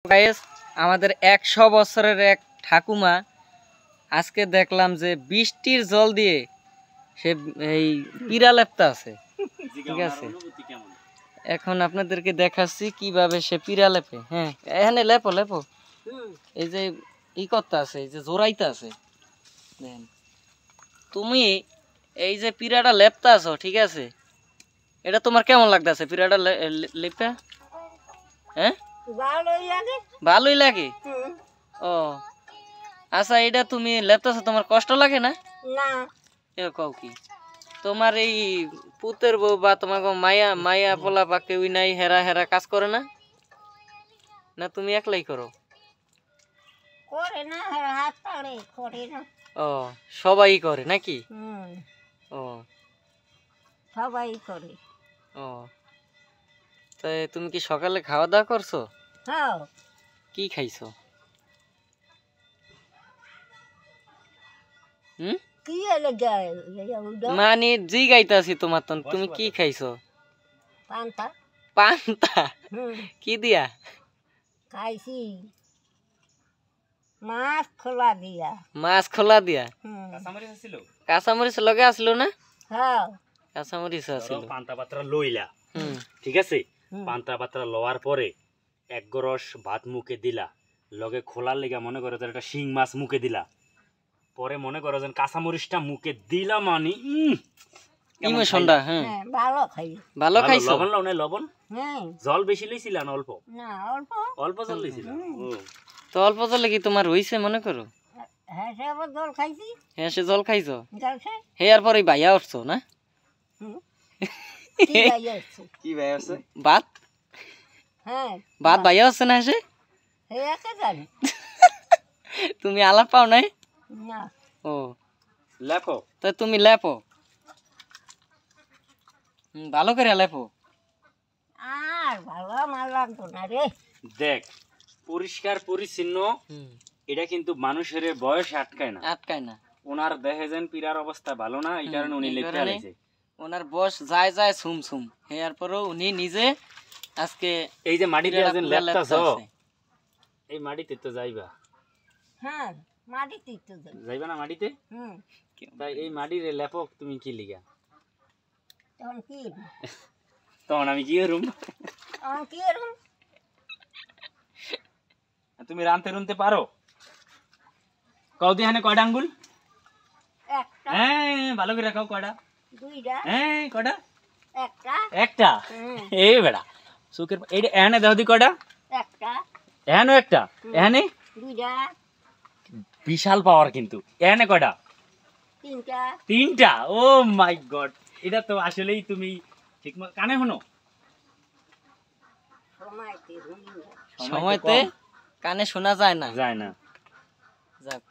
Guys আমাদের 100 বছরের এক ঠাকুমা আজকে দেখলাম যে বৃষ্টির জল দিয়ে সে এই পিরা লেপতা আছে। ঠিক আছে, এখন আপনাদেরকে দেখাচ্ছি কিভাবে সে পিরা লেপে। হ্যাঁ, এখানে লেপো লেপো। এই যে ই করতে আছে, এই যে জোড়াইতে আছে। দেখেন তুমি এই যে পিরাটা লেপতা আছো, ঠিক আছে, এটা তোমার কেমন লাগতেছে পিরাটা লেপা? হ্যাঁ, ভালোই লাগে। ও আচ্ছা, এটা তুমি লেপতাছো, তোমার কষ্ট লাগে না? না। এ কও কি, তোমার এই পুতের বউ বা তোমার মায়া মায়া পোলা বা কেউ নাই, হেরা হেরা কাজ করে না? না তুমি একলাই করো? করে না, হাত পাড়ে করে না। ও সবাই করে নাকি? ও সবাই করে। ও তাই তুমি কি সকালে খাওয়া দাওয়া করছো? হ্যাঁ। কি খাইছো? হুম, কি এলে যায় মানে জি গাইতাছি তোমার তো, তুমি কি খাইছো? পান্তা। পান্তা? কি দিয়া খাইছি? মাছ খোলা দিয়া। মাছ খোলা দিয়া? কাঁচামরিচ লগে আসলো না? হ্যাঁ, কাঁচামরিচ আছিল। পান্তা পাত্রা লইলা, ঠিক আছে, পান্তা পাত্রা লওয়ার পরে এক গরস ভাত মুখে দিলা, লগে খোলার লেগা মনে করো একটা শিং মাছ মুখে দিলা, পরে মনে করো যে কাঁচামরিচটা মুখে দিলা, মানে ইমোশনটা। হ্যাঁ, ভালো খাই। ভালো খাইছো? লবণ লাও নাই? লবণ হ্যাঁ। জল বেশি লইছিল না অল্প? না, অল্প অল্প জল লইছিল। তো অল্প জলে কি তোমার হইছে মনে করো? হ্যাঁ, সে আবার জল খাইছি। হ্যাঁ, সে জল খাইছো, জলছে। হে আর পরে ভাইয়া উঠছো না? কি ভাই আছে? ভাত হ্যাঁ, ভাত ভাইয়া হচ্ছে না? সে হে একা জানি। তুমি আলাপ পাও নাই? না। ও লেপো তো তুমি লেপো, ভালো করে লেপো। আর ভালো আমার লাগতো না রে। দেখ, পরিষ্কার পরিচ্ছন্ন, এটা কিন্তু মানুষের বয়সে আটকায় না, আটকায় না। ওনার দেখে যেন পিরার অবস্থা ভালো না, এই কারণে উনি লেপতে আইছে। ওনার বয়স যায় যায় সুম সুম, এর পরেও উনি নিজে আজকে এই যে মাটিতে যেন লেপতাছ, এই মাটিতে তো যাইবা। হ্যাঁ, মাটিতে তো যাইবা না মাটিতে? তাই এই মাটির লেপক তুমি কি লিগা? তখন কি তখন আমি কি করুম? কি করুম? তুমি রানতে রুনতে পারো? কও দি, হানে কয়টা আঙ্গুল? একটা। হ্যাঁ, ভালো করে খাও। কয়টা? দুইটা। হ্যাঁ, কয়টা? একটা। একটা? এই বেড়া সুখের এইটা এখানে দাও দি, কয়টা? একটা। এখানেও একটা, এখানে দুইটা। বিশাল পাওয়ার কিন্তু। এখানে কয়টা? তিনটা। তিনটা? ও মাই গড, এটা তো আসলেই তুমি ঠিক মতো কানে শোনো। সময়তে কানে শোনা যায় না। যায় না। যাক।